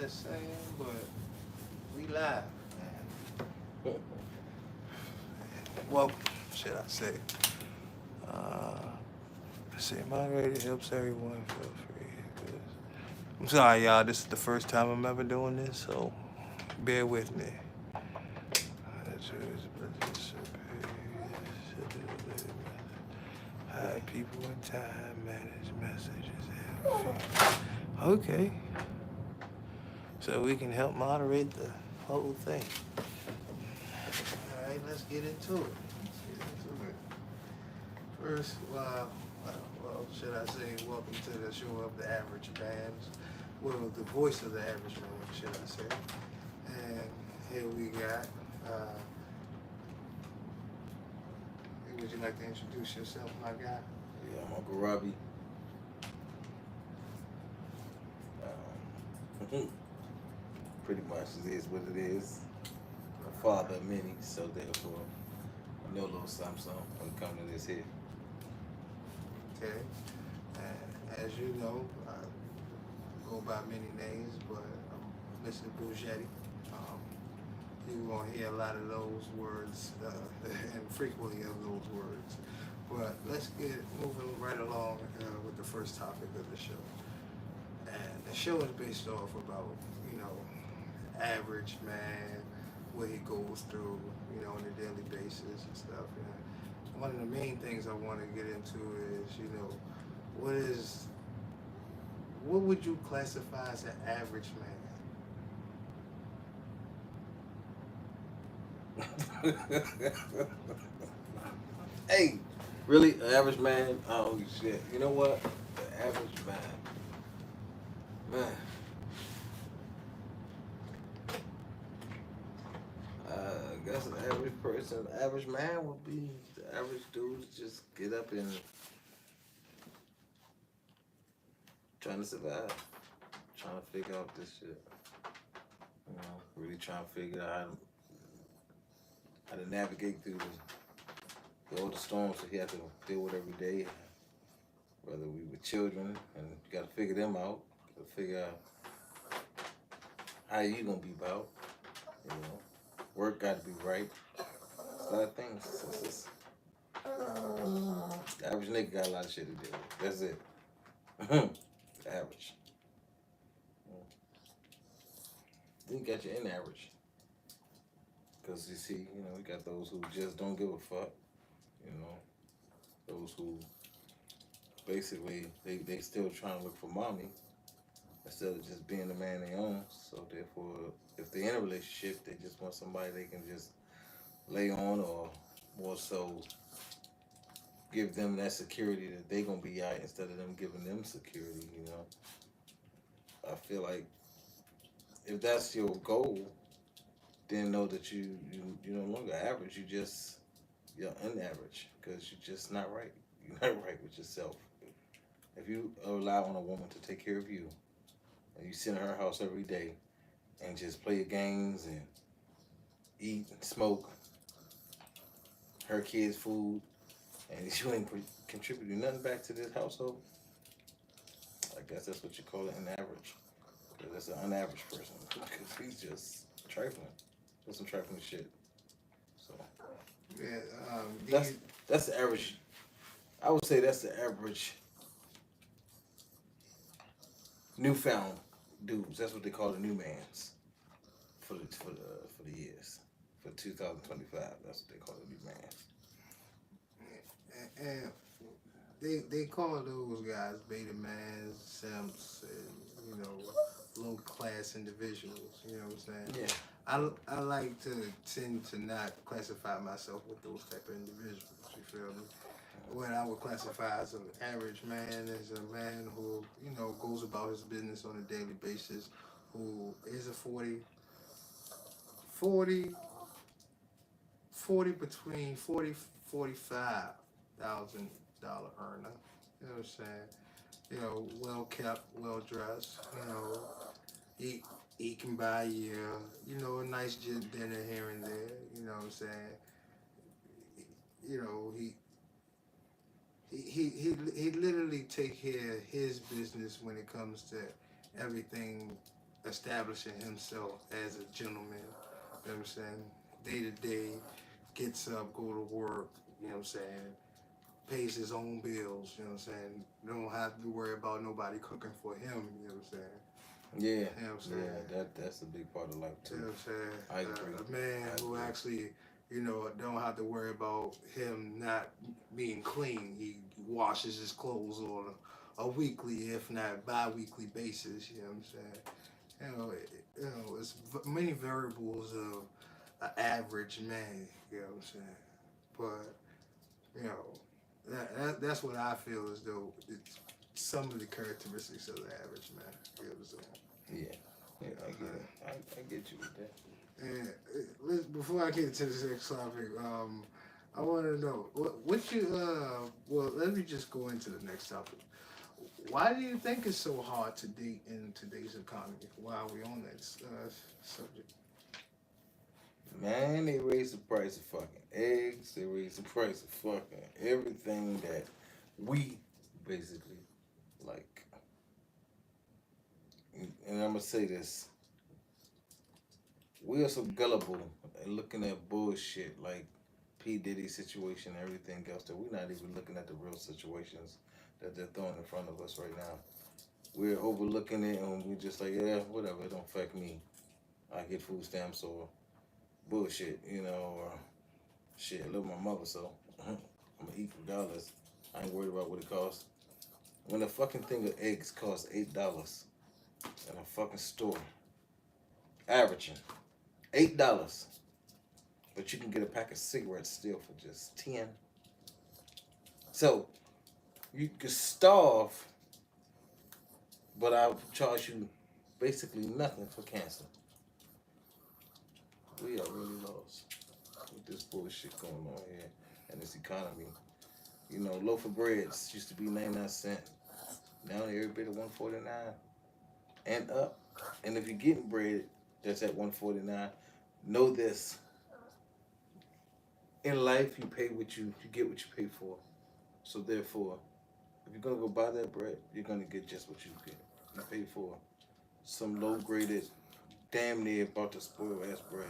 Just saying, but we live, man. Welcome, should I say. Uh, see, moderator helps everyone feel free. I'm sorry, y'all. This is the first time I'm ever doing this, so bear with me. Hi, people in time, manage messages. Okay. So we can help moderate the whole thing. All right, let's get into it. First, well, should I say, welcome to the show of the average man. Well, the voice of the average man, should I say. And here we got, would you like to introduce yourself, my guy? Yeah, I'm Uncle Robbie. Pretty much it is what it is. A father of many, so therefore I know a little something when it comes to this here. Okay. And as you know, I go by many names, but I'm Mr. Bougetti. You're going to hear a lot of those words and frequently of those words. But let's get moving right along with the first topic of the show. And the show is based off about, average man, what he goes through, on a daily basis and stuff. And one of the main things I want to get into is, what would you classify as an average man? Hey, really, an average man? Oh shit! You know what? The average man. I guess an average person, average man would be the average dude to just get up and trying to survive, trying to figure out this shit. Really trying to figure out how to navigate through all the storms that you have to deal with every day. Whether we were children and you got to figure them out, figure out how you gonna be about. Work got to be right. It's a lot of things. The average nigga got a lot of shit to deal with. That's it. Average. Then you got your in average. Because you see, you got those who just don't give a fuck. Those who basically, they still trying to look for mommy instead of just being the man they own. So therefore, if they're in a relationship, they just want somebody they can just lay on, or more so give them that security that they gonna be out instead of them giving them security. I feel like if that's your goal, then know that you're no longer average. You're unaverage because you're just not right. You're not right with yourself. If you allow on a woman to take care of you, and you sit in her house every day and just play games and eat and smoke her kids' food, and you ain't contributing nothing back to this household, I guess that's what you call it, an average. Because that's an unaverage person. Because he's just trifling. That's some trifling shit. So Yeah, that's the average. I would say that's the average newfound dudes. That's what they call the new mans for the years. For 2025, that's what they call the new mans. And they call those guys beta mans, simps, and low class individuals. You know what I'm saying? Yeah. I like to tend to not classify myself with those type of individuals. You feel me? What I would classify as an average man is a man who goes about his business on a daily basis, who is a 45,000 earner. You know what I'm saying? Well kept, well dressed. He can buy a nice dinner here and there. You know what I'm saying? He literally take care of his business when it comes to everything establishing himself as a gentleman. You know what I'm saying? Day to day, gets up, go to work. You know what I'm saying? Pays his own bills. You know what I'm saying? Don't have to worry about nobody cooking for him. You know what I'm saying? Yeah, You know what I'm saying? yeah, that's a big part of life You too. know what I'm saying? I agree. A man I who agree. actually, don't have to worry about him not being clean. He washes his clothes on a weekly, if not bi-weekly basis. You know what I'm saying? It's many variables of an average man. You know what I'm saying? But you know, that's what I feel as though it's some of the characteristics of the average man. You know what I'm saying? Yeah, yeah, I get it. I get you with that. And before I get to the next topic, I want to know what you. Well, let me just go into the next topic. Why do you think it's so hard to date in today's economy? Why are we on that subject? Man, they raised the price of fucking eggs. They raised the price of fucking everything that we basically like. And I'm gonna say this: we are so gullible and looking at bullshit like P Diddy situation and everything else that we're not even looking at the real situations that they're throwing in front of us right now. We're overlooking it and we're just like, yeah, whatever, it don't affect me. I get food stamps or bullshit, or shit, I live with my mother, so I'm gonna eat regardless. I ain't worried about what it costs. When a fucking thing of eggs costs $8 in a fucking store, averaging $8, but you can get a pack of cigarettes still for just 10. So you could starve, but I'll charge you basically nothing for cancer. We are really lost with this bullshit going on here and this economy. Loaf of breads used to be 99 cents. Now every bit of 149 and up. And if you're getting bread that's at 149, know this. In life you pay what you get what you pay for. So therefore, if you're gonna go buy that bread, you're gonna get just what you pay for. Some low graded, damn near about to spoil ass bread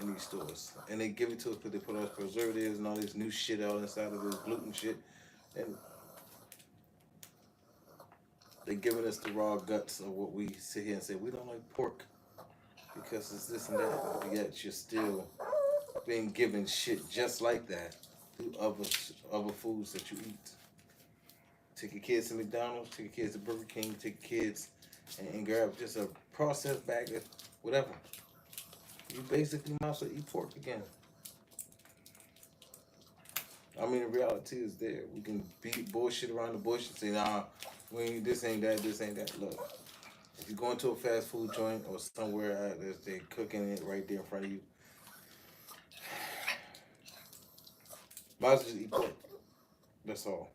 in these stores. And they give it to us because they put all preservatives and all this new shit out inside of this gluten shit. And they giving us the raw guts of what we sit here and say we don't like pork because it's this and that. But yet you're still being given shit just like that through other foods that you eat. Take your kids to McDonald's, take your kids to Burger King, take your kids and grab just a processed bag of whatever. You basically might as well eat pork again. I mean, the reality is there. We can beat bullshit around the bush and say, nah, we ain't this ain't that, this ain't that. Look, if you go into a fast food joint or somewhere they're cooking it right there in front of you, might as well just eat pork. That's all.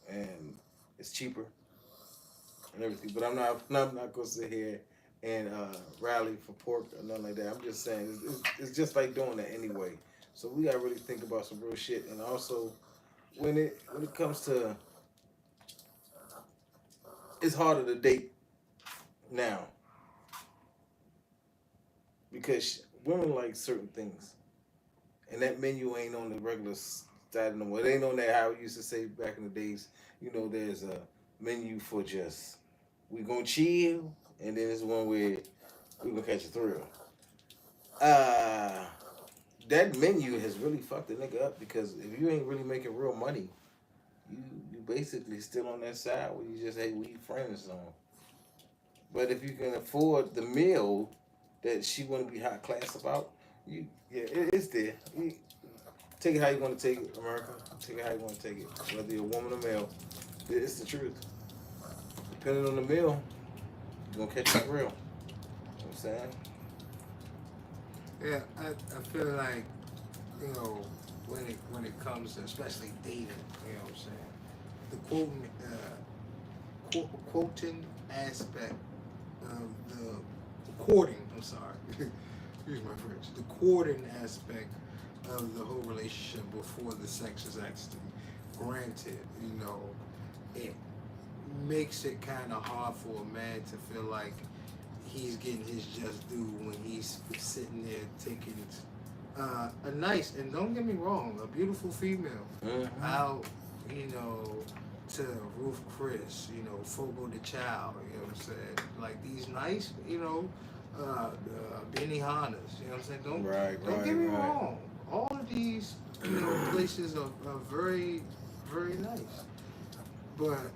And it's cheaper and everything. But I'm not gonna sit here and rally for pork or nothing like that. I'm just saying it's just like doing that anyway. So we gotta really think about some real shit. And also, when it comes to, it's harder to date now because women like certain things, and that menu ain't on the regular side no more. It ain't on that how we used to say back in the days. There's a menu for just we gonna chill, and then there's one where we gonna catch a thrill. Uh that menu has really fucked the nigga up because if you ain't really making real money, you basically still on that side where you just we friends on. But if you can afford the meal that she want to be high class about, it's there. You take it how you want to take it, America. Take it how you want to take it, whether you're a woman or male. It's the truth. Depending on the meal, you're gonna catch it real. You know what I'm saying? Yeah, I feel like when it comes to especially dating, what I'm saying, the quoting aspect of the courting. I'm sorry, excuse my French. The courting aspect of the whole relationship before the sex is actually granted, it makes it kind of hard for a man to feel like he's getting his just due when he's sitting there taking a nice, and don't get me wrong, a beautiful female out, you know, to Ruth Chris, you know, Fogo the Child, you know what I'm saying? Like these nice, you know, Benny Hannas, you know what I'm saying? Don't get me wrong. All of these, you know, places are very, very nice. But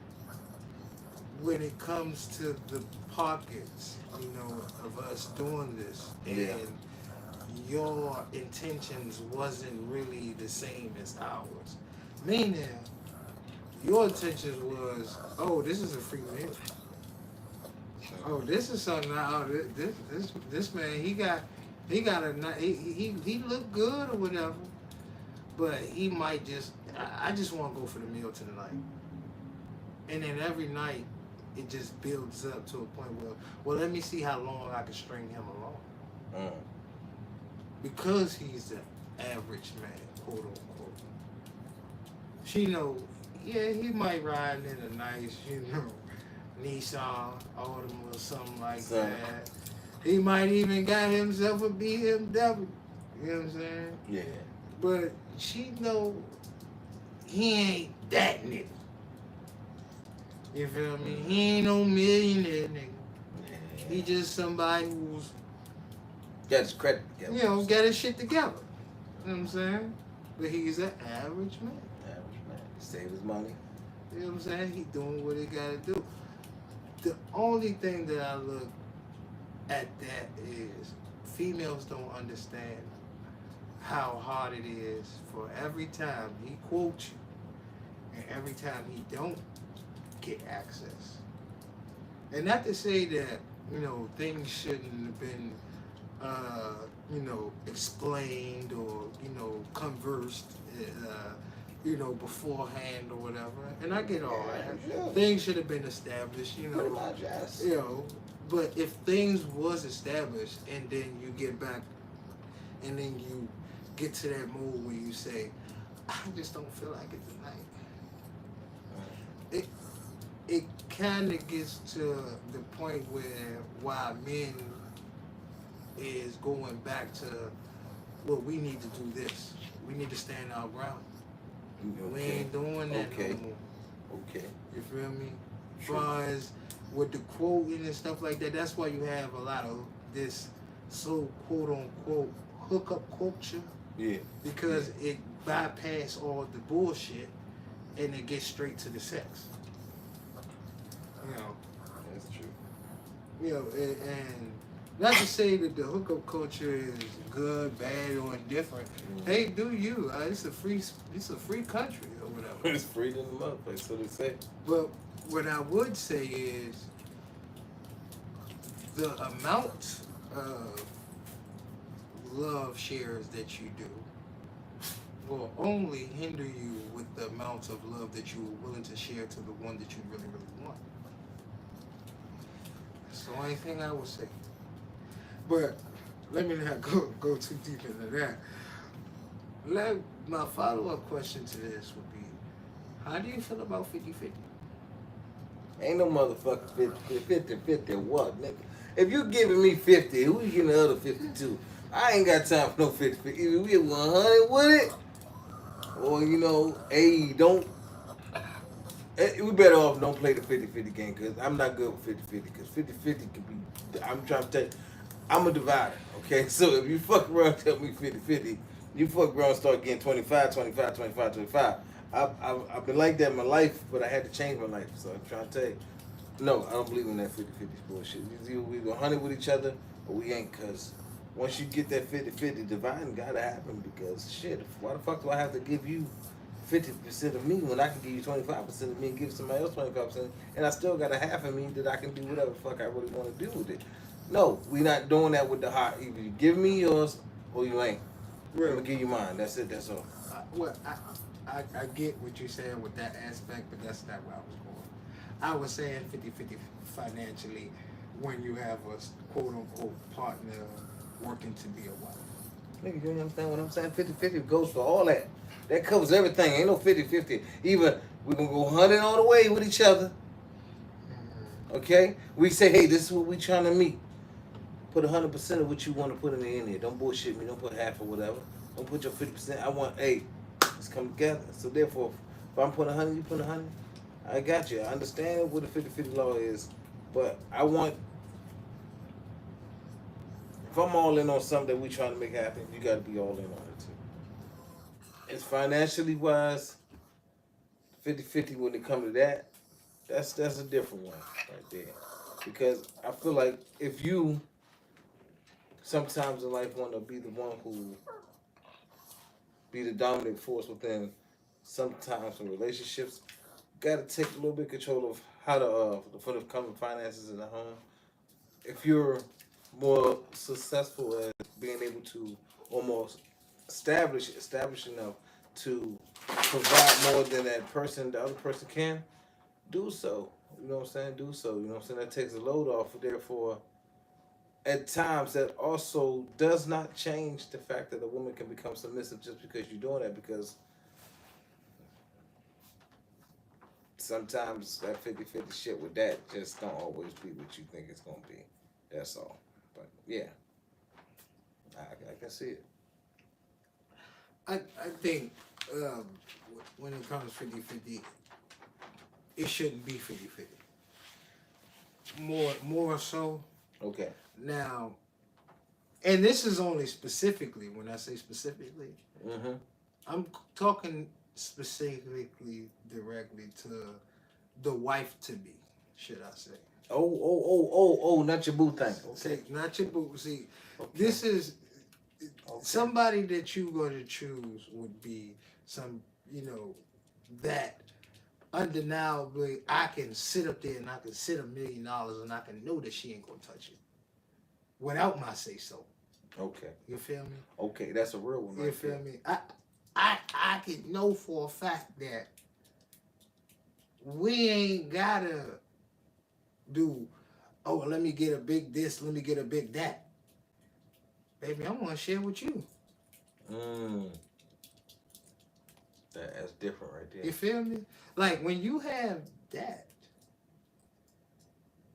when it comes to the pockets, you know, of us doing this, and your intentions wasn't really the same as ours. Meaning, your intentions was, oh, this is a free meal. Oh, this is something. Oh, this man, he got he looked good or whatever, but he might just. I just want to go for the meal tonight, and then every night it just builds up to a point where, well, let me see how long I can string him along. Because he's the average man, quote unquote. She know, yeah, he might ride in a nice, you know, Nissan, Altima or something like that. He might even got himself a BMW. You know what I'm saying? Yeah. But she know he ain't that nigga. You feel me? He ain't no millionaire nigga. Yeah. He just somebody who's got his credit together. You know, got his shit together. You know what I'm saying? But he's an average man. Average man. Save his money. You know what I'm saying? He doing what he gotta do. The only thing that I look at that is females don't understand how hard it is for every time he quotes you and every time he don't get access. And not to say that, you know, things shouldn't have been you know, explained or, you know, conversed, you know, beforehand or whatever. And I get all that. Sure. Things should have been established, you know. You know, but if things was established and then you get back and then you get to that mode where you say, I just don't feel like it tonight. It kind of gets to the point where why men is going back to, well, we need to do this. We need to stand our ground. Okay. We ain't doing that no more. Okay. You feel me? As far as with the quoting and stuff like that, that's why you have a lot of this so quote unquote hookup culture. Yeah. Because it bypass all the bullshit and it gets straight to the sex. You know. That's true. You know, and not to say that the hookup culture is good, bad, or indifferent. Hey, do you? It's a free country or whatever. It's free to the motherfucker, so they say. But what I would say is the amount of love shares that you do will only hinder you with the amount of love that you are willing to share to the one that you really, really want. That's the only thing I would say. But let me not go too deep into that. My follow-up question to this would be, how do you feel about 50-50? Ain't no motherfucker 50-50 what, nigga? If you giving me 50, who you getting the other 52? I ain't got time for no 50-50. Either we get 100 with it, or, you know, hey, don't. We better off don't play the 50-50 game, because I'm not good with 50-50, because 50-50 can be, I'm trying to tell you, I'm a divider, okay? So if you fuck around and tell me 50-50, you fuck around and start getting 25, 25, 25, 25. I've been like that in my life, but I had to change my life. So I'm trying to tell you, no, I don't believe in that 50-50 bullshit. Either we 100 with each other or we ain't, because once you get that 50-50, dividing gotta happen, because shit, why the fuck do I have to give you 50% of me when I can give you 25% of me and give somebody else 25%, and I still got a half of me that I can do whatever the fuck I really want to do with it. No, we not doing that with the heart. Either you give me yours or you ain't. Really? I'm gonna give you mine. That's it. That's all. I get what you're saying with that aspect, but that's not where I was going. I was saying 50-50 financially when you have a quote-unquote partner working to be a wife. Nigga, you understand what I'm saying? 50-50 goes for all that. That covers everything. Ain't no 50-50. Either we're going to go 100 all the way with each other. Okay? We say, hey, this is what we trying to meet. put 100% of what you want to put in there. Don't bullshit me. Don't put half or whatever. Don't put your 50%. I want, hey, let's come together. So therefore, if I'm putting 100, you put 100. I got you. I understand what the 50-50 law is, but I want. If I'm all in on something that we trying to make happen, you got to be all in on it too. It's financially wise, 50-50 when it comes to that. That's a different one right there. Because I feel like if you sometimes in life want to be the one who be the dominant force within sometimes some relationships, got to take a little bit of control of how to for the coming finances in the home. If you're more successful at being able to almost establish enough to provide more than the other person can, do so. You know what I'm saying? Do so. You know what I'm saying? That takes a load off. Therefore, at times that also does not change the fact that a woman can become submissive just because you're doing that, because sometimes that 50-50 shit with that just don't always be what you think it's gonna be. That's all. But yeah, I can see it. I think when it comes 50-50, it shouldn't be 50-50. More so. Okay. Now, and this is only specifically, when I say specifically, I'm talking specifically directly to the wife to be, should I say. Not your boo thing. Okay. See, not your boo. See, okay. This is somebody that you're going to choose would be some, that undeniably I can sit up there and I can sit $1 million and I can know that she ain't going to touch it without my say so. Okay. You feel me? Okay, that's a real one. You feel me? I can know for a fact that we ain't gotta do, let me get a big this, let me get a big that. Baby, I want to share with you. That's different right there. You feel me? Like when you have that,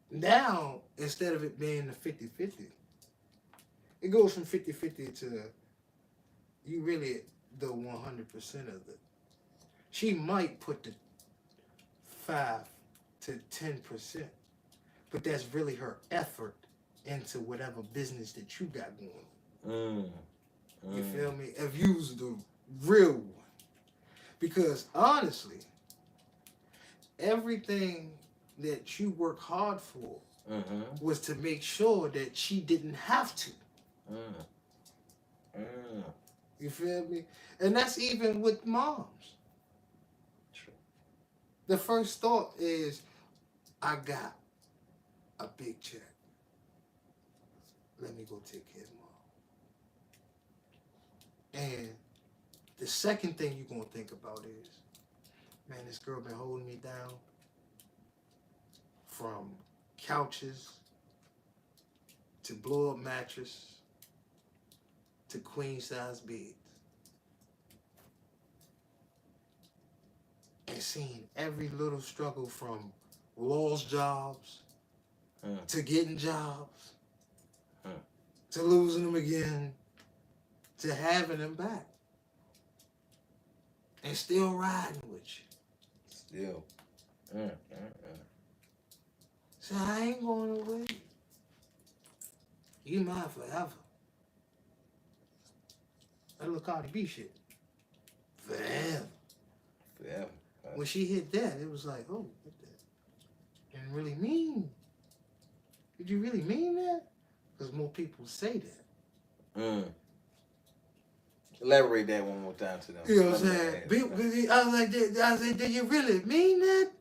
now instead of it being the 50-50, it goes from 50-50 to you really the 100% of it. She might put the 5 to 10%, but that's really her effort into whatever business that you got going. You feel me? If you was the real one. Because honestly, everything that you work hard for was to make sure that she didn't have to. You feel me? And that's even with moms. True. The first thought is, I got a big check. Let me go take care of mom. And the second thing you're going to think about is, man, this girl been holding me down from couches to blow-up mattress to queen-size beds. And seeing every little struggle from lost jobs to getting jobs to losing them again to having them back. And still riding with you. Still. So I ain't going away. You mine forever. That little Cardi B shit. Forever. When she hit that, it was like, oh, what that? Didn't really mean. Did you really mean that? Because more people say that. Elaborate that one more time to them. You know what I'm saying? I was like, did you really mean that?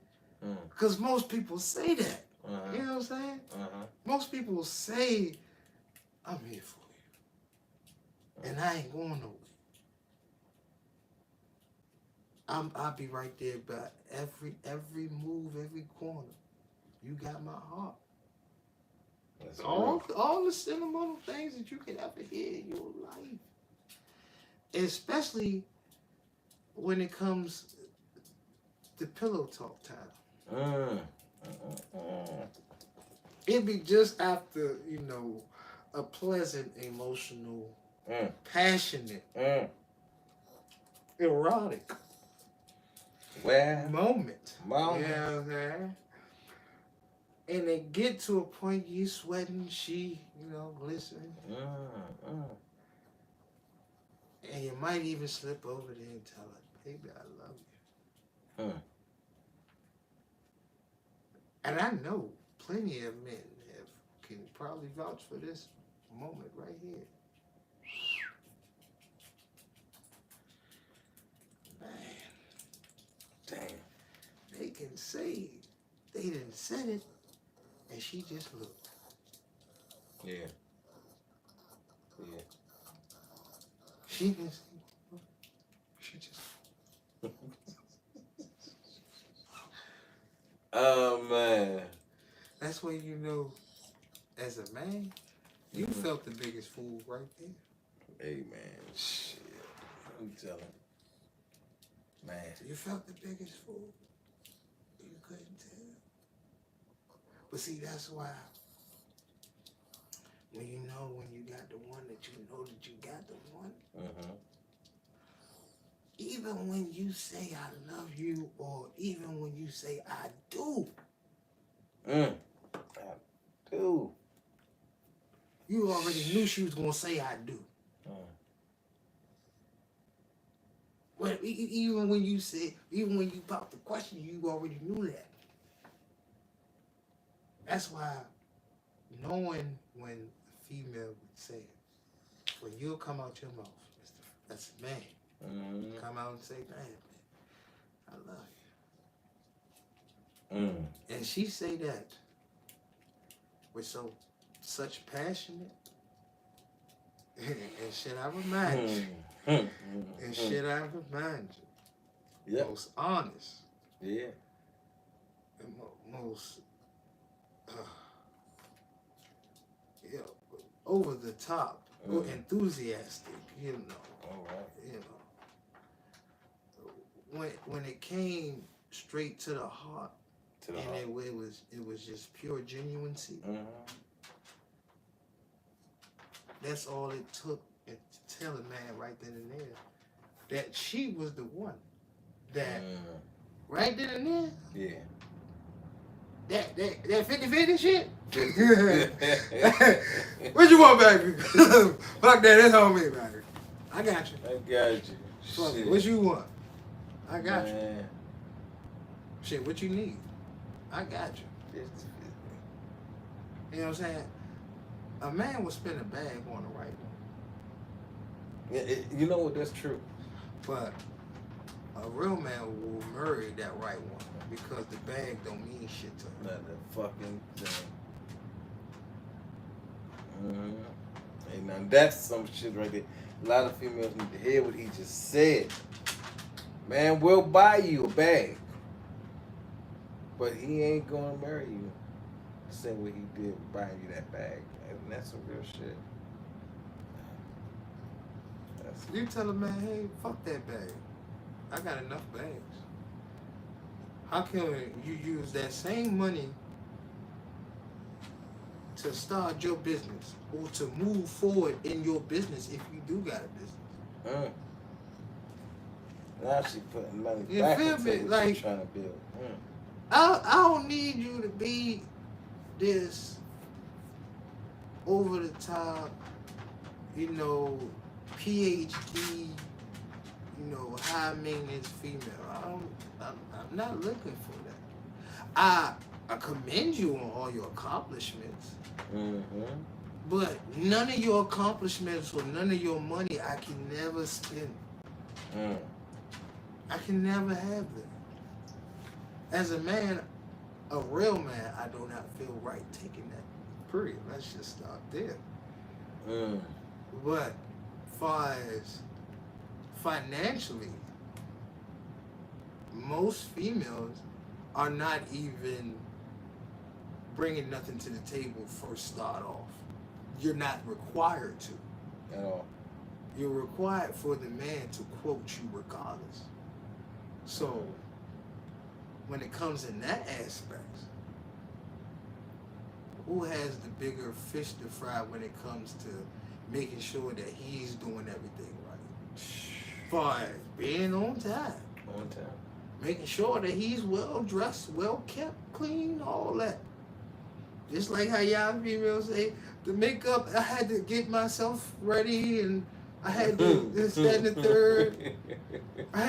Because most people say that. You know what I'm saying? Most people say, I'm here for you. And I ain't going nowhere. I'll be right there by every move, every corner. You got my heart. All the sentimental things that you could ever hear in your life. Especially when it comes to pillow talk time. It be just after, a pleasant, emotional, Mm. passionate, Mm. erotic Well, moment. mama. You know what I'm saying? And they get to a point you sweating, she, glistening. Mm. And you might even slip over there and tell her, baby, I love you. Mm. And I know plenty of men can probably vouch for this moment right here. Man, Damn. they can say they didn't said it, and she just looked. Yeah. Yeah. She didn't say, she just. Oh man. That's when you know, as a man, you felt the biggest fool right there. Hey man, shit. I'm telling. Man. You felt the biggest fool. You couldn't tell. But see, that's why when you got the one that you know that you got the one, even when you say I love you or even when you say I do, I do. you already knew she was gonna say I do. Well, even when you popped the question, you already knew that. That's why knowing when a female would say it, when you'll come out your mouth, that's a man. Come out and say, damn, I love you. And she say that with such passionate, and should I remind you, and should I remind you, most honest, and most over the top, enthusiastic, All right. When it came straight to the heart, it was just pure genuineness. That's all it took to tell a man right then and there that she was the one. That right then and there. Yeah. That 50-50 shit? What you want, baby? Fuck that, that's on me, baby. I got you. I got you. Fuck it. What you want? I got you. Man. Shit, what you need? I got you. You know what I'm saying? A man will spend a bag on the right one. Yeah, you know what? That's true. But a real man will marry that right one because the bag don't mean shit to him. Not that fucking thing. Hey, now that's some shit right there. A lot of females need to hear what he just said. Man, we'll buy you a bag, but he ain't gonna marry you the same way he did buying you that bag. And that's some real shit. You tell a man, hey, fuck that bag. I got enough bags. How can you use that same money to start your business or to move forward in your business if you do got a business? Now she putting money you back feel into me? what Like, she's trying to build. I don't need you to be this over the top, PhD, high maintenance female. I'm not looking for that. I commend you on all your accomplishments. But none of your accomplishments or none of your money I can never spend. I can never have them. As a man, a real man, I do not feel right taking that. Period. Let's just start there. But far as financially, most females are not even bringing nothing to the table first start off. You're not required to. At all. You're required for the man to quote you regardless. So, when it comes in that aspect, who has the bigger fish to fry when it comes to making sure that he's doing everything right? Far as being on time. On time. Making sure that he's well dressed, well kept, clean, all that. Just like how y'all females say, the makeup, I had to get myself ready and I had to this, that, and the third. I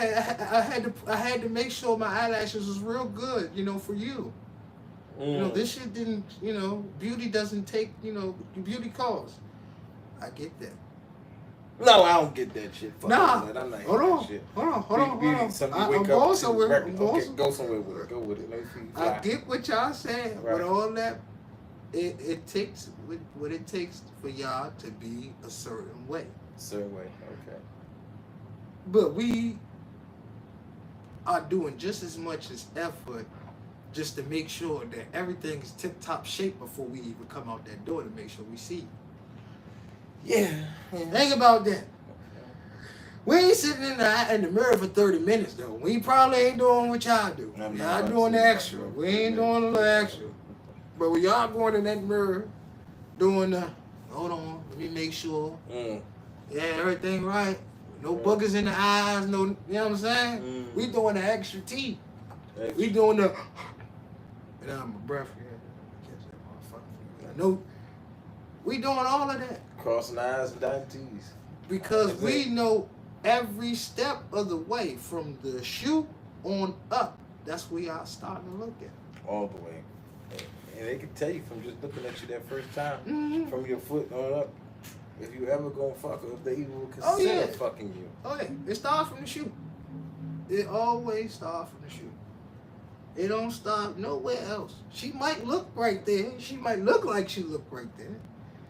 had to make sure my eyelashes was real good, for you. This shit didn't, beauty doesn't take, beauty costs. I get that. No, I don't get that shit. Fuck nah, that. I'm not hold on, that shit. hold on. I'm going somewhere. Go somewhere with it. Go with it. Let me see you fly. I get what y'all saying. Right. With all that, it takes what it takes for y'all to be a certain way. Certain way, okay. But we are doing just as much as effort just to make sure that everything is tip-top shape before we even come out that door to make sure we see you. Yeah. Think about that. We ain't sitting in the mirror for 30 minutes, though. We probably ain't doing what y'all do. Y'all doing the extra. We ain't doing a little extra. But we are going in that mirror doing the, hold on, let me make sure. Yeah, everything right. No boogers in the eyes, no, you know what I'm saying? We doing the extra T. We doing the, and I'm a breath here. Catch that motherfucker. No, we doing all of that. Crossing eyes and dotting T's. Because we know every step of the way from the shoe on up. That's where y'all starting to look at. All the way. And they can tell you from just looking at you that first time, from your foot on up, if you ever gonna fuck or if they even consider fucking you. Oh yeah, it starts from the shoe. It always starts from the shoe. It don't stop nowhere else. She might look right there. She might look like she looked right there.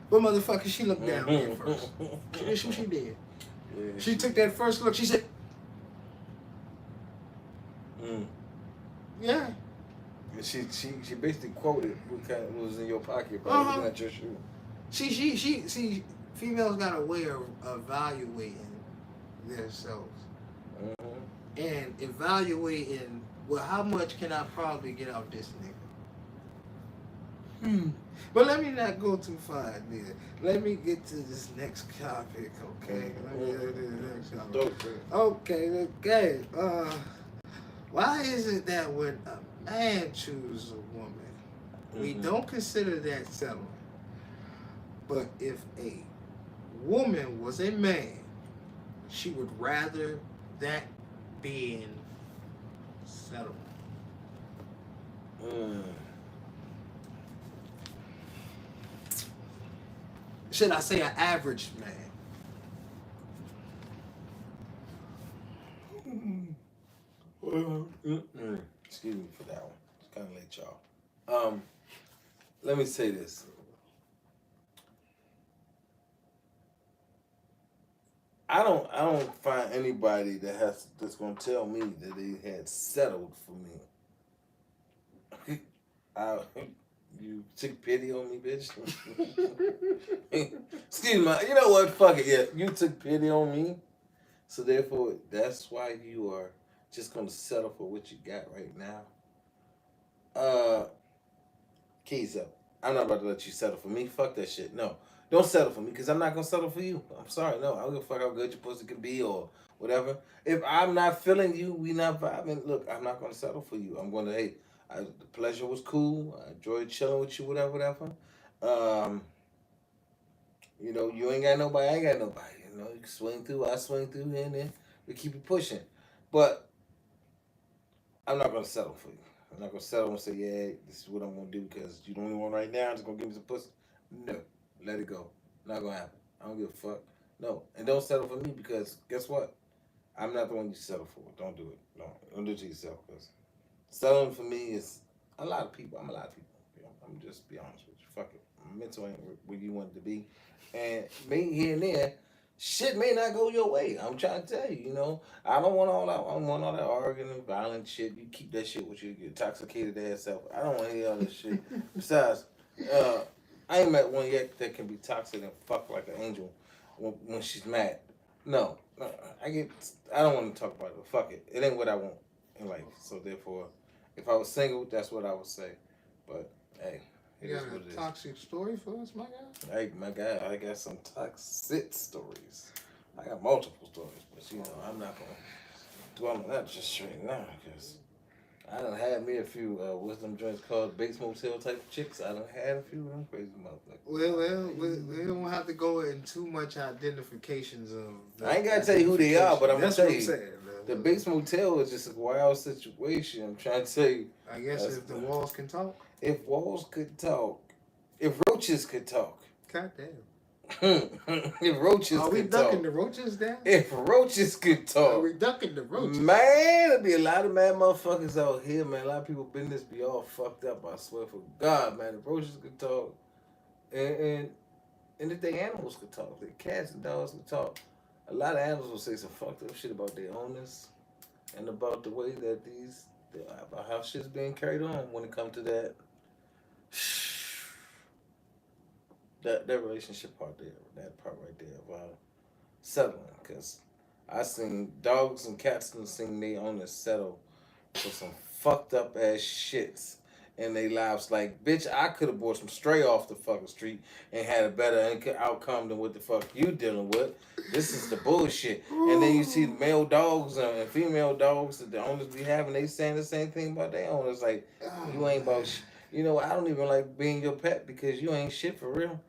But motherfucker, she looked down there first. That's what she did. Yeah, she took that first look. She said, yeah. She basically quoted what kind of was in your pocket by looking at your shoe. See, females got a way of evaluating themselves. And evaluating, well, how much can I probably get out this nigga? But let me not go too far there. Let me get to this next topic, okay? Let me get to this next topic. Okay. Why is it that when a man chooses a woman, we don't consider that settling? But if a woman was a man, she would rather that being settled. Should I say an average man? Excuse me for that one. It's kind of late, y'all. Let me say this. I don't find anybody that's gonna tell me that they had settled for me. You took pity on me, bitch. Excuse me. You know what? Fuck it. Yeah, you took pity on me. So therefore, that's why you are just gonna settle for what you got right now. Keys up. I'm not about to let you settle for me. Fuck that shit. No. Don't settle for me because I'm not going to settle for you. I'm sorry. No, I don't give a fuck how good your pussy can be or whatever. If I'm not feeling you, we not vibing. Look, I'm not going to settle for you. I'm going to, the pleasure was cool. I enjoyed chilling with you, whatever. You ain't got nobody. I ain't got nobody. You can swing through. I swing through and then we keep it pushing. But I'm not going to settle for you. I'm not going to settle and say, yeah, this is what I'm going to do because you the only one right now. I'm just going to give me some pussy. No. Let it go. Not gonna happen. I don't give a fuck. No. And don't settle for me because guess what? I'm not the one you settle for. Don't do it. No. Don't do it to yourself because settling for me is a lot of people. I'm a lot of people. I'm just be honest with you. Fuck it. My mental ain't where you want it to be. And me here and there, shit may not go your way. I'm trying to tell you, I don't want all that. I don't want all that arguing and violent shit. You keep that shit with your intoxicated ass self. I don't want to hear all this shit. Besides, I ain't met one yet that can be toxic and fuck like an angel when she's mad. No, I don't want to talk about it, but fuck it. It ain't what I want in life. So therefore, if I was single, that's what I would say. But hey, You got a toxic story for us, my guy? Hey, my guy, I got some toxic stories. I got multiple stories, but I'm not gonna dwell on that just right now because I done had me a few wisdom joints called Bates Motel type chicks. I done had a few of them crazy motherfuckers. We don't have to go in too much identifications of. I ain't gotta tell you who they are, but I'm gonna tell you. Saying, the Bates Motel is just a wild situation. I'm trying to tell you. I guess if the walls can talk. If walls could talk, if roaches could talk. God damn. If roaches Are we could ducking talk. the roaches down? If roaches could talk. Are we ducking the roaches? Man, there'd be a lot of mad motherfuckers out here, man. A lot of people business be all fucked up. I swear for God, man. If roaches could talk, and if they animals could talk, if the cats and dogs could talk, a lot of animals will say some fucked up shit about their owners and about the way that about how shit's being carried on when it comes to that. That relationship part there, that part right there about settling, because I seen dogs and cats and seen they owners settle for some fucked up ass shits in their lives. Like, bitch, I could have bought some stray off the fucking street and had a better outcome than what the fuck you dealing with. This is the bullshit. And then you see the male dogs and female dogs that the owners be having, they saying the same thing about their owners. Like, you ain't about I don't even like being your pet because you ain't shit for real.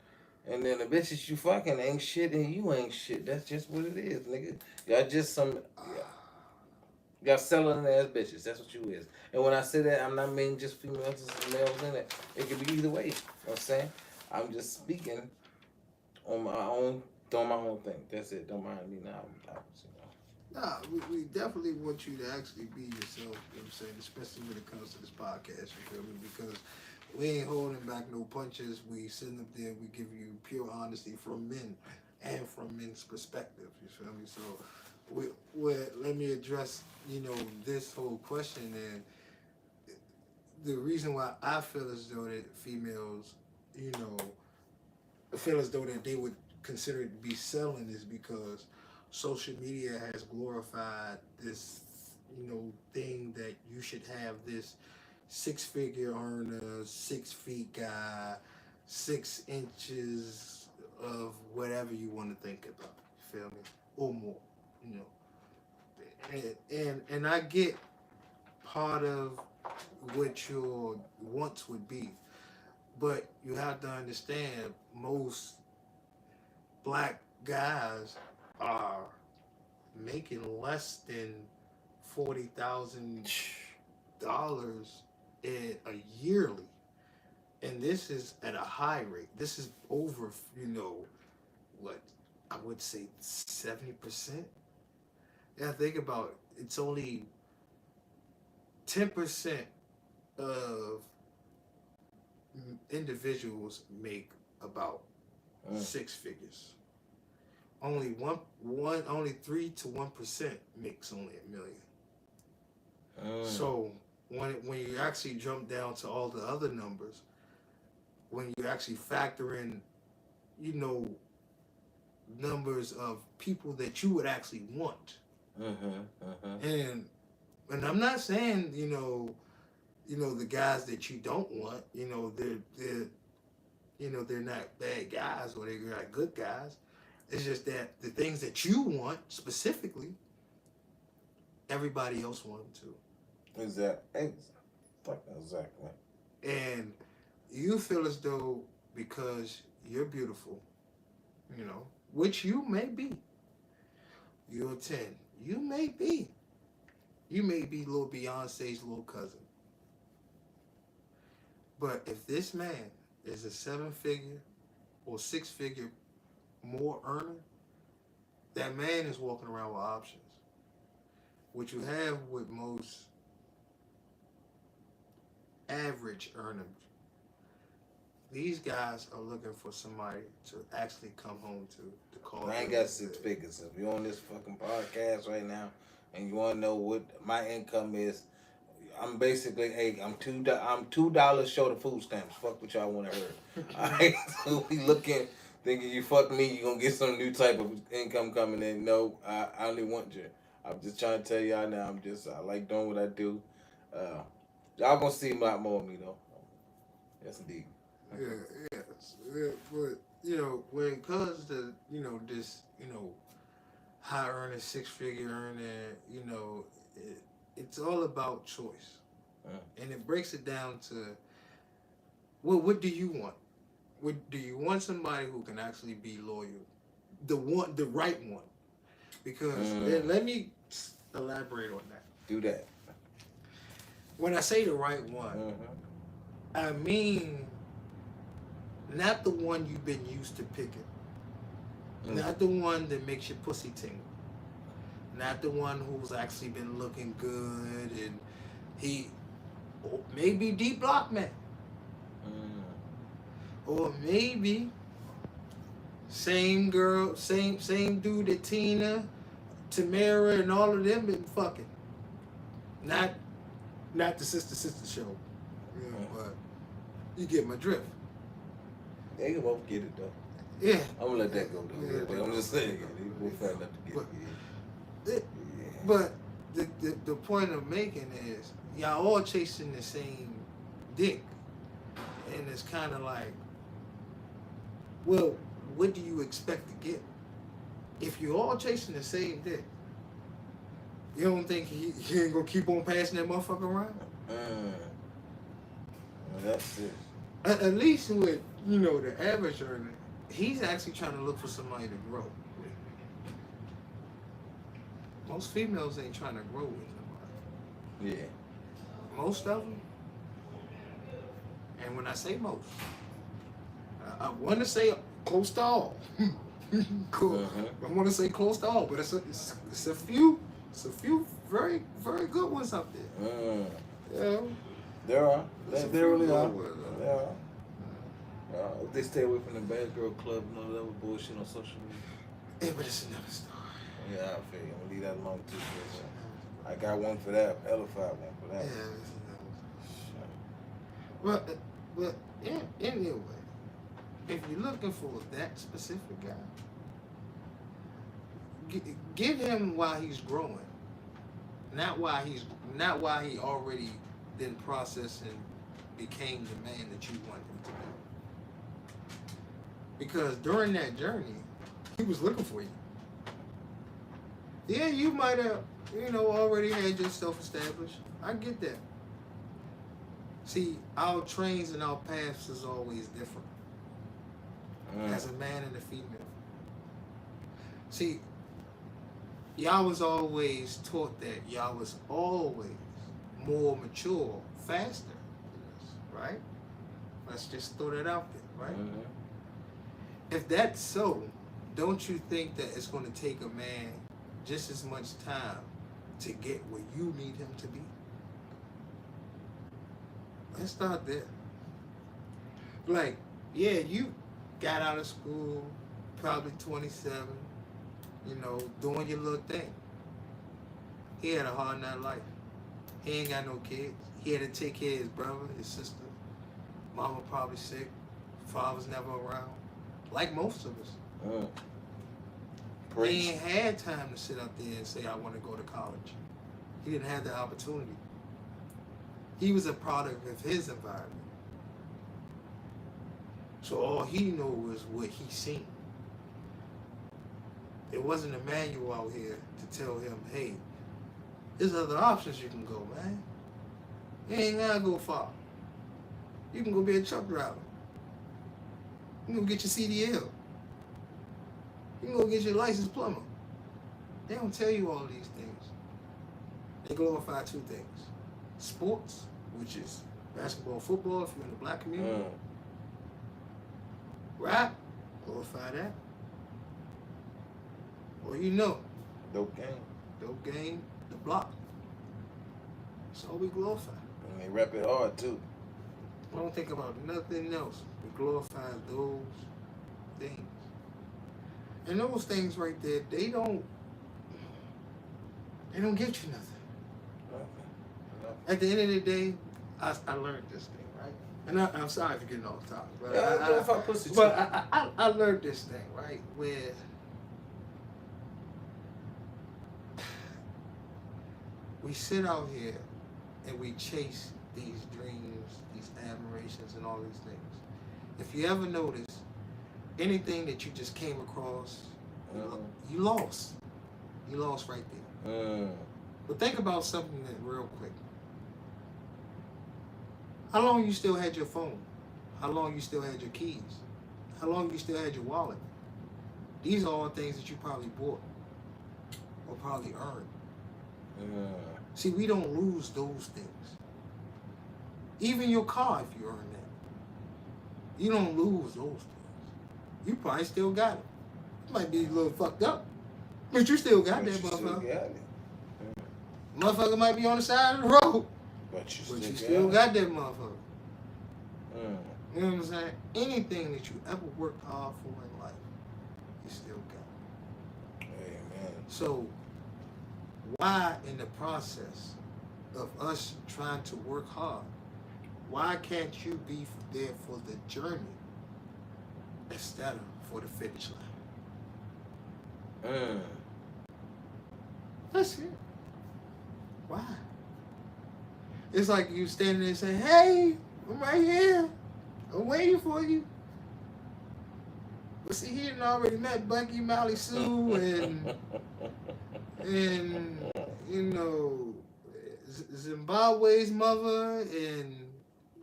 And then the bitches you fucking ain't shit and you ain't shit. That's just what it is, nigga. Y'all just some... Y'all selling ass bitches. That's what you is. And when I say that, I'm not meaning just females and males in it. It could be either way. You know what I'm saying? I'm just speaking on my own, doing my own thing. That's it. Don't mind me now. Nah, we definitely want you to actually be yourself, you know what I'm saying? Especially when it comes to this podcast, you feel me? Because we ain't holding back no punches. We sitting up there, we give you pure honesty from men and from men's perspective, you feel me? So let me address, this whole question. And the reason why I feel as though that females, feel as though that they would consider it to be selling is because social media has glorified this, thing that you should have this 6-figure earner, 6 feet guy, 6 inches of whatever you want to think about, you feel me? Or more, And I get part of what your wants would be, but you have to understand most black guys are making less than $40,000 a yearly, and this is at a high rate. This is over, what I would say 70%. Yeah, think about it. It's only 10% of individuals make about 6 figures. Only only 3 to 1% makes only $1 million. So when you actually jump down to all the other numbers, when you actually factor in, numbers of people that you would actually want, and I'm not saying the guys that you don't want, they're not bad guys or they're not good guys. It's just that the things that you want specifically, everybody else wants them too. Exactly. And you feel as though because you're beautiful, which you may be, you're a 10. You may be little Beyonce's little cousin. But if this man is a 7-figure or 6-figure more earner, that man is walking around with options. What you have with most average earners, these guys are looking for somebody to actually come home to call. I ain't got 6 figures. If you're on this fucking podcast right now and you want to know what my income is, I'm basically, I'm $2 short of food stamps. Fuck what y'all want to hear. Alright, so we looking, thinking you fuck me, you gonna get some new type of income coming in. No, I only want you. I'm just trying to tell y'all now. I like doing what I do. Y'all gonna see a lot more of me though. Yes, indeed. yeah. But when it comes to this high earning, 6 figure earning, it's all about choice, and it breaks it down to, well, what do you want? Do you want somebody who can actually be loyal, the right one? Because and let me elaborate on that. Do that. When I say the right one, I mean not the one you've been used to picking, not the one that makes your pussy tingle, not the one who's actually been looking good and he maybe D Block man, or maybe same girl, same dude that Tina, Tamara, and all of them been fucking. Not the sister show. But you get my drift. They can both get it though. Yeah. I'm gonna let that go though. Yeah, but I'm just saying, they both found enough to get it. But the point I'm making is y'all all chasing the same dick, and it's kind of like, well, what do you expect to get? If you're all chasing the same dick, you don't think he ain't gonna keep on passing that motherfucker around? That's it. At least with the average earner, he's actually trying to look for somebody to grow with. Most females ain't trying to grow with nobody. Yeah. Most of them, and when I say most, I want to say close to all. Cool. I want to say close to all, but it's a few very very good ones out there. Yeah. There are. There really are. There are. If they stay away from the bad girl club and all that other bullshit on social media. Yeah, but it's another story. Yeah, I feel you. I'm gonna leave that alone too. I got one for that. Elephant one for that. Yeah, it's another. But anyway, if you're looking for that specific guy, get him while he's growing, not while he already then processed and became the man that you want him to be. Because during that journey, he was looking for you. Yeah, you might have, already had yourself established. I get that. See, our trains and our paths is always different. As a man and a female. See, y'all was always taught that y'all was always more mature, faster than us, right? Let's just throw that out there, right? If that's so, don't you think that it's going to take a man just as much time to get where you need him to be? Let's start there. Like, yeah, you got out of school, probably 27, doing your little thing. He had a hard night life. He ain't got no kids. He had to take care of his brother, his sister. Mama probably sick. Father's never around. Like most of us. He ain't had time to sit up there and say, I want to go to college. He didn't have the opportunity. He was a product of his environment. So all he knew was what he seen. There wasn't a manual out here to tell him, hey, there's other options you can go, man. You ain't gotta go far. You can go be a truck driver. You can go get your CDL. You can go get your licensed plumber. They don't tell you all these things. They glorify two things. Sports, which is basketball, football, if you're in the black community. Rap, glorify that. Or dope game. Dope game, the block. That's all we glorify. And they rap it hard too. I don't think about nothing else. We glorify those things. And those things right there, they don't get you nothing. At the end of the day, I learned this thing, right? And I'm sorry for getting off topic, but I learned this thing, right? Where we sit out here and we chase these dreams, these admirations, and all these things. if you ever notice, anything that you just came across, Mm-hmm. you lost. You lost right there. Mm. But think about something that real quick. How long you still had your phone? How long you still had your keys? How long you still had your wallet? These are all things that you probably bought or probably earned. Mm. See, we don't lose those things. Even your car, if you earn that, you don't lose those things. You probably still got it. It might be a little fucked up, but you still got But that you still motherfucker. got it. Motherfucker might be on the side of the road, But you but still, you still got that motherfucker. Mm. You know what I'm saying? Anything that you ever worked hard for in life, you still got. Amen. So, why in the process of us trying to work hard, why can't you be there for the journey instead of for the finish line? Mm. That's it. Why? It's like you standing there saying, "Hey, I'm right here. I'm waiting for you." But see, he had already met Bucky, Molly Sue, and you know Zimbabwe's mother, and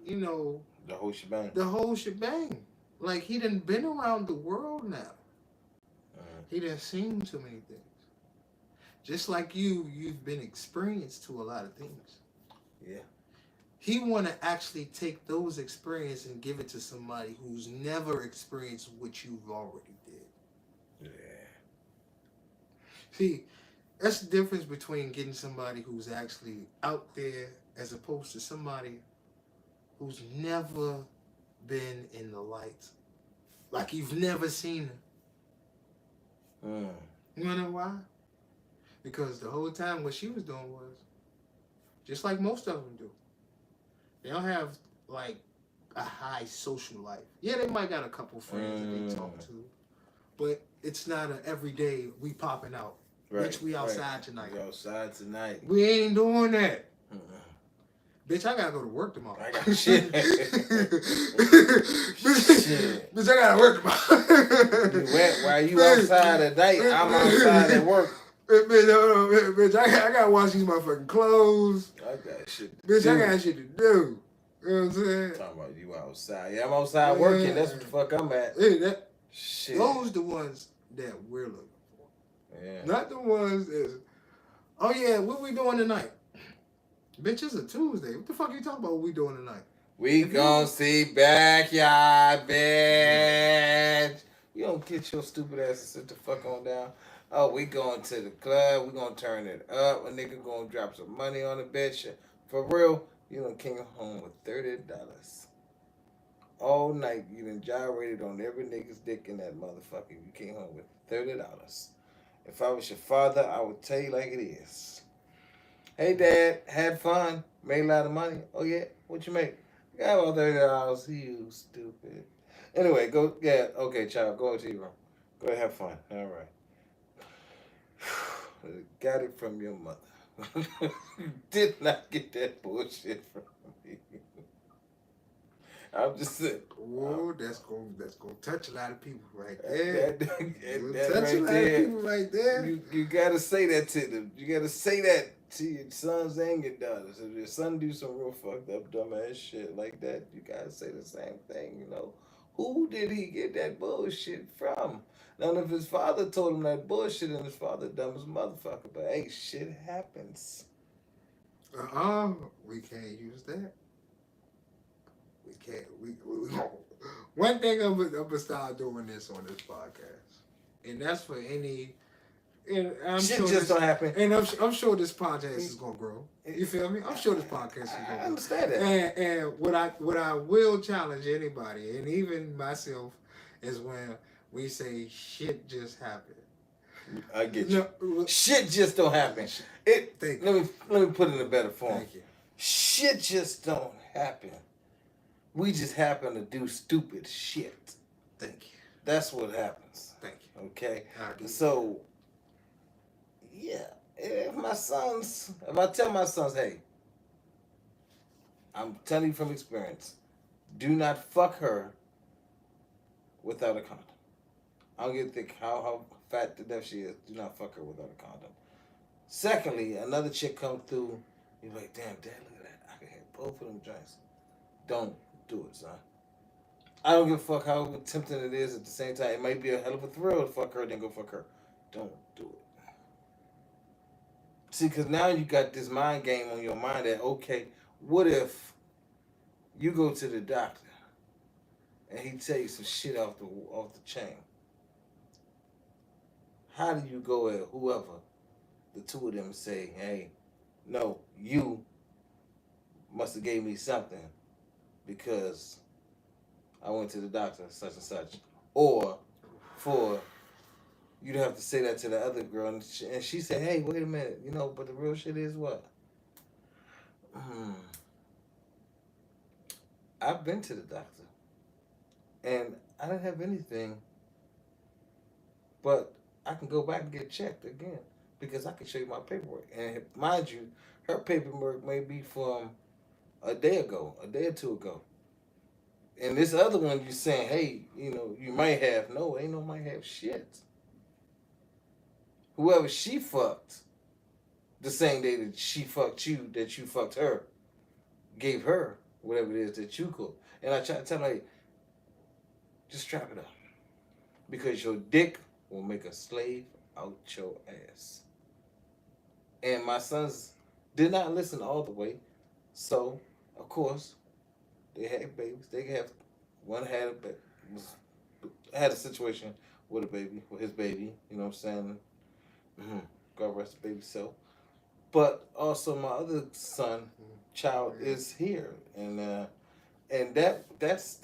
you know The whole shebang. the whole shebang. Like he done been around the world now. He done seen too many things. Just like you've been experienced to a lot of things. Yeah. He want to actually take those experiences and give it to somebody who's never experienced what you've already did. Yeah. See, that's the difference between getting somebody who's actually out there as opposed to somebody who's never been in the lights. Like you've never seen her. Mm. You wanna know why? Because the whole time what she was doing was, just like most of them do, they don't have like a high social life. Yeah, they might got a couple friends that they talk to, but it's not a everyday we popping out. Right. Bitch, we outside tonight. We outside tonight. We ain't doing that. Mm-mm. Bitch, I gotta go to work tomorrow. I got shit. Bitch, I gotta work tomorrow. While you outside at night, I'm outside at work. Bitch, I gotta wash these motherfucking clothes. I got shit to Bitch, do. I got shit to do. You know what I'm saying? Talking about you outside. Yeah, I'm outside working. That's what the fuck I'm at. Yeah, Shit. those the ones that we're looking for. Yeah. Not the ones that's, oh yeah, what we doing tonight? Bitch, it's a Tuesday. What the fuck you talking about what we doing tonight? We gon' see backyard, bitch. You don't get your stupid ass and sit the fuck on down. Oh, we going to the club. We gonna turn it up. A nigga gonna drop some money on the bitch. For real, you done came home with $30. All night, you done gyrated on every nigga's dick in that motherfucker. You came home with $30. If I was your father, I would tell you like it is. Hey, Dad, had fun, made a lot of money. Oh, yeah? What you make? Got about $30. You stupid. Anyway, go, yeah, okay, child, go to your room. Go ahead, have fun. All right. Got it from your mother. Did not get that bullshit from me. I'm just saying. Whoa, that's gonna touch a lot of people right there. That Touch right a lot there. of people right there. You gotta say that to them. You gotta say that to your sons and your daughters. If your son do some real fucked up dumbass shit like that, you gotta say the same thing, you know. Who did he get that bullshit from? None of his father told him that bullshit, and his father dumb as a motherfucker. But hey, shit happens. We can't use that. We can't. We one thing I'm gonna start doing this on this podcast, and that's for any. And I'm Shit sure just this, don't happen. And I'm sure this podcast is gonna grow. You feel me? I'm sure this podcast is gonna grow. I understand that. And what I will challenge anybody, and even myself, is when we say shit just happened. I get you. No, shit just don't happen. Let me put it in a better form. Thank you. Shit just don't happen. We just happen to do stupid shit. Thank you. That's what happens. Thank you. Okay? So, yeah. If I tell my sons, hey, I'm telling you from experience, do not fuck her without a condom. I don't give a think how fat the death she is. Do not fuck her without a condom. Secondly, another chick come through. You're like, damn, dad, look at that. I can hit both of them joints. Don't do it, son. I don't give a fuck how tempting it is at the same time. It might be a hell of a thrill to fuck her, then go fuck her. Don't do it. See, because now you got this mind game on your mind that, okay, what if you go to the doctor and he tell you some shit off the chain? How do you go at whoever, the two of them, say, hey, no, you must have gave me something because I went to the doctor, such and such. Or for you to have to say that to the other girl, and she said, hey, wait a minute, but the real shit is what? I've been to the doctor, and I didn't have anything, but I can go back and get checked again because I can show you my paperwork. And mind you, her paperwork may be from a day ago, a day or two ago. And this other one, you're saying, hey, you might have. No, ain't no might have shit. Whoever she fucked the same day that she fucked you, that you fucked her, gave her whatever it is that you cooked. And I try to tell her, hey, just strap it up. Because your dick will make a slave out your ass. And my sons did not listen all the way. So, of course, they had babies. They have one had a situation with a baby, with his baby. You know what I'm saying? God rest the baby soul. But also my other son, child, is here, and that's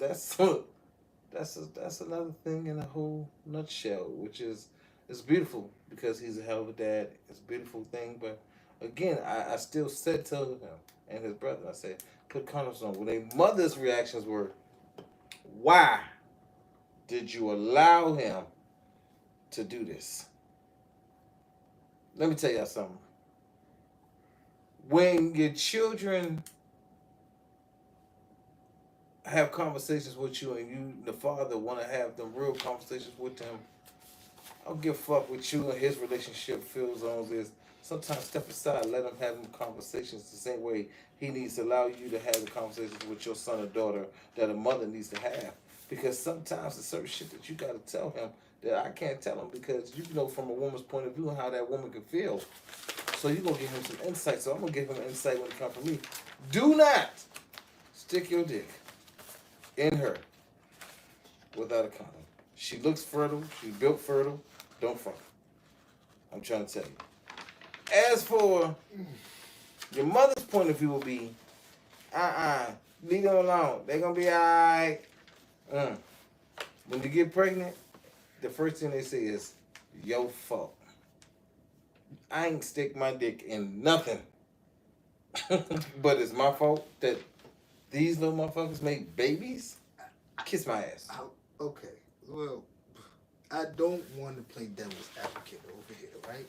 another thing in a whole nutshell, which is it's beautiful because he's a hell of a dad. It's a beautiful thing, but again, I still said to him and his brother, I said, put condoms on. When their mother's reactions were, why did you allow him to do this? Let me tell y'all something. When your children have conversations with you and you, the father, want to have them real conversations with them, I don't give a fuck what you and his relationship feels on this. Sometimes step aside, let him have them conversations the same way he needs to allow you to have the conversations with your son or daughter that a mother needs to have. Because sometimes there's certain shit that you got to tell him that I can't tell him because you know from a woman's point of view how that woman can feel. So you're going to give him some insight. So I'm going to give him insight when it comes from me. Do not stick your dick in her without a condom. She looks fertile. She's built fertile. Don't fuck her. I'm trying to tell you. As for your mother's point of view will be, leave them alone. They're going to be all right. When you get pregnant, the first thing they say is, your fault. I ain't stick my dick in nothing. But it's my fault that these little motherfuckers make babies? Kiss my ass. Okay. Well, I don't want to play devil's advocate over here, right?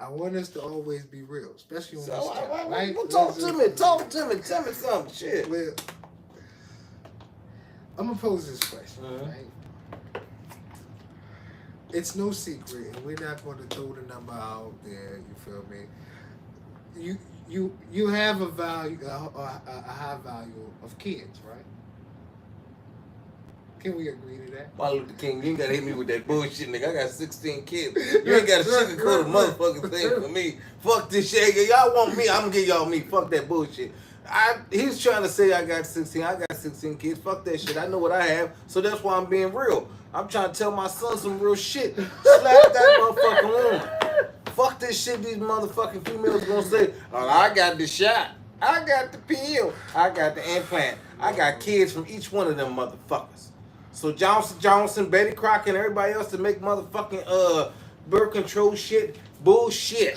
I want us to always be real, especially on this time, right? Well, talk to me. Tell me something. Shit. Well, I'm going to pose this question, right? It's no secret, and we're not going to throw the number out there, you feel me? You have a value, a high value of kids, right? Can we agree to that? Martin Luther King, you ain't gotta hit me with that bullshit, nigga. I got 16 kids. You ain't gotta sugarcoat a motherfucking thing for me. Fuck this shit. Y'all want me, I'm gonna give y'all me. Fuck that bullshit. He's trying to say I got 16. I got 16 kids. Fuck that shit. I know what I have, so that's why I'm being real. I'm trying to tell my son some real shit. Slap that motherfucking woman. Fuck this shit these motherfucking females gonna say. Oh, I got the shot. I got the pill. I got the implant. I got kids from each one of them motherfuckers. So Johnson, Betty Crocker, and everybody else to make motherfucking birth control shit, bullshit.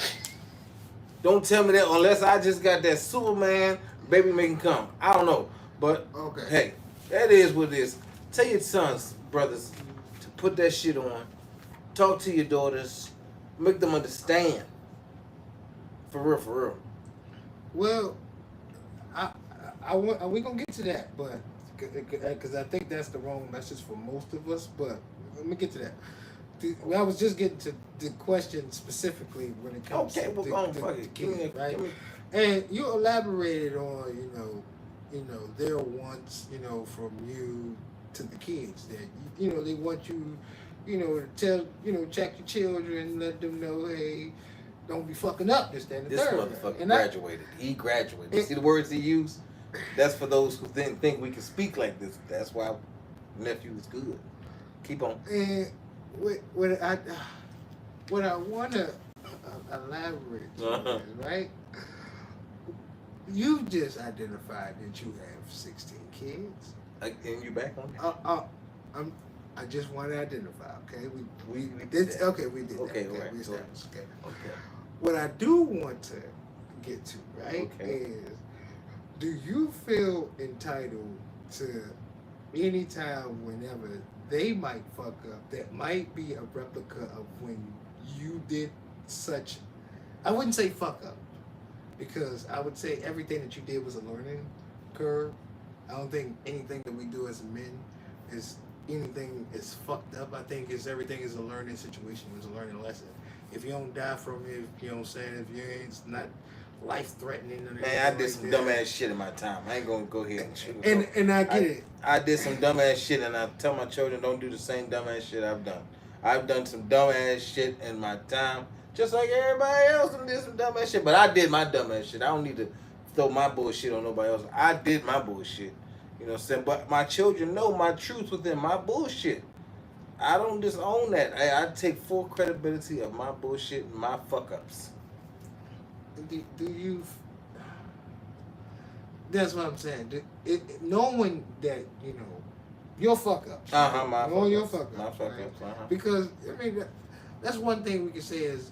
Don't tell me that unless I just got that Superman baby making come. I don't know. But, okay. Hey, that is what it is. Tell your sons, brothers, to put that shit on. Talk to your daughters. Make them understand. For real. Well, we gonna get to that, but because I think that's the wrong message for most of us. But let me get to that. I was just getting to the question specifically when it comes to the kid, right? And you elaborated on, their wants, from you to the kids that they want you, to tell, check your children, let them know, hey, don't be fucking up this, that, and the this third. motherfucker graduated. He graduated. You see the words he used? That's for those who think we can speak like this. That's why nephew is good. Keep on. And what I want to elaborate on is, right? You just identified that you have 16 kids. And you back on that? I just want to identify. Okay, we did. That. Okay, we did. Okay, that. Okay, right. we established. Okay. Okay. What I do want to get to, right, is, do you feel entitled to any time whenever they might fuck up that might be a replica of when you did such, I wouldn't say fuck up, because I would say everything that you did was a learning curve. I don't think anything that we do as men is anything is fucked up. I think everything is a learning situation, it's a learning lesson. If you don't die from it, you know what I'm saying, if you ain't, it's not life-threatening. Man, I did some dumbass shit in my time. I ain't gonna go ahead and shoot. And I get it. I did some dumbass shit, and I tell my children don't do the same dumbass shit I've done. I've done some dumbass shit in my time, just like everybody else did some dumbass shit. But I did my dumbass shit. I don't need to throw my bullshit on nobody else. I did my bullshit. You know what I'm saying? But my children know my truth within my bullshit. I don't disown that. I take full credibility of my bullshit and my fuck-ups. Do you... That's what I'm saying. Knowing that, your fuck-ups. Knowing your fuck-ups. My fuck-ups, right? Because, I mean, that's one thing we can say as,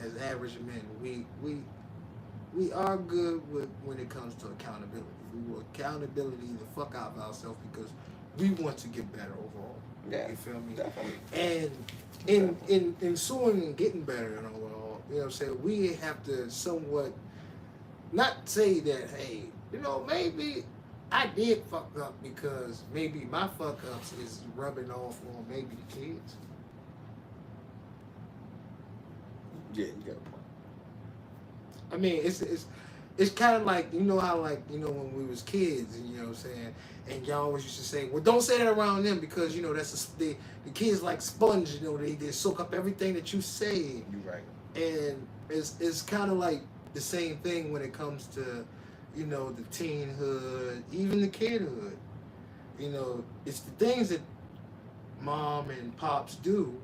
as average men. We are good when it comes to accountability. We will accountability the fuck out of ourselves because we want to get better overall. Yeah, you feel me? Definitely. And in ensuing and getting better and overall, you know what I'm saying, we have to somewhat not say that, hey, maybe I did fuck up because maybe my fuck ups is rubbing off on maybe the kids. Yeah, you got a point. I mean, it's kind of like, how, like, when we was kids, and you know what I'm saying, and y'all always used to say, well, don't say that around them because, the kids like sponge, they soak up everything that you say. You're right. And it's kind of like the same thing when it comes to, the teenhood, even the kidhood. It's the things that mom and pops do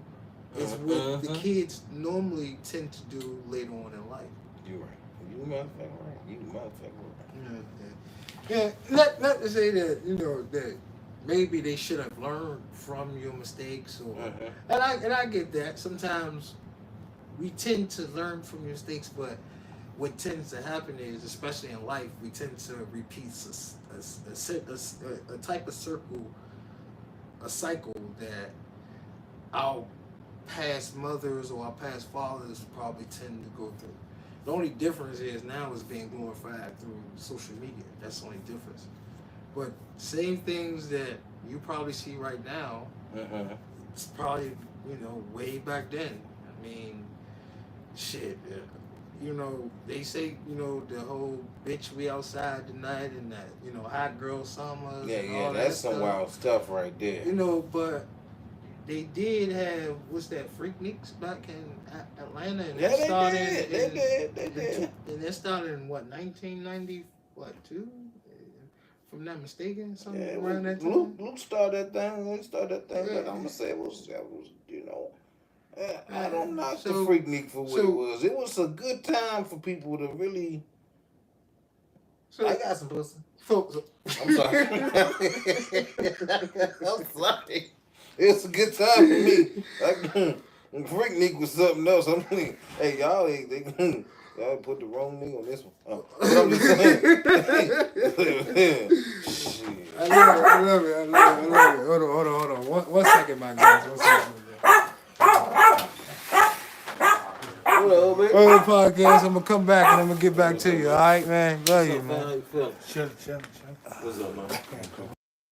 is what the kids normally tend to do later on in life. You're right. You motherfucker right. Yeah. Not to say that, that maybe they should have learned from your mistakes or and I get that. Sometimes we tend to learn from your mistakes, but what tends to happen is, especially in life, we tend to repeat a type of a cycle that our past mothers or our past fathers probably tend to go through. The only difference is now it's being glorified through social media. That's the only difference. But same things that you probably see right now, it's probably, way back then. I mean, shit, they say, the whole bitch we outside tonight and that, hot girl summers. Yeah, that's some wild stuff right there. But they did have, what's that, Freakniks back in Atlanta? And they did. And that started in, what, 1992? If I'm not mistaken, something around that time? Luke started that thing. But I'm going to say it was I don't knock the Freaknik for what it was. It was a good time for people to really... I got some pussy. I'm sorry. I'm sorry. It was a good time for me. Freaknik was something else. I'm like, hey, y'all put the wrong nigga on this one. But I'm just saying. Shit. I love it. Hold on. One second, my guys. 1 second. On the podcast, I'm gonna come back and I'm gonna get back to you. All right, man. Love you, man. What's up, man?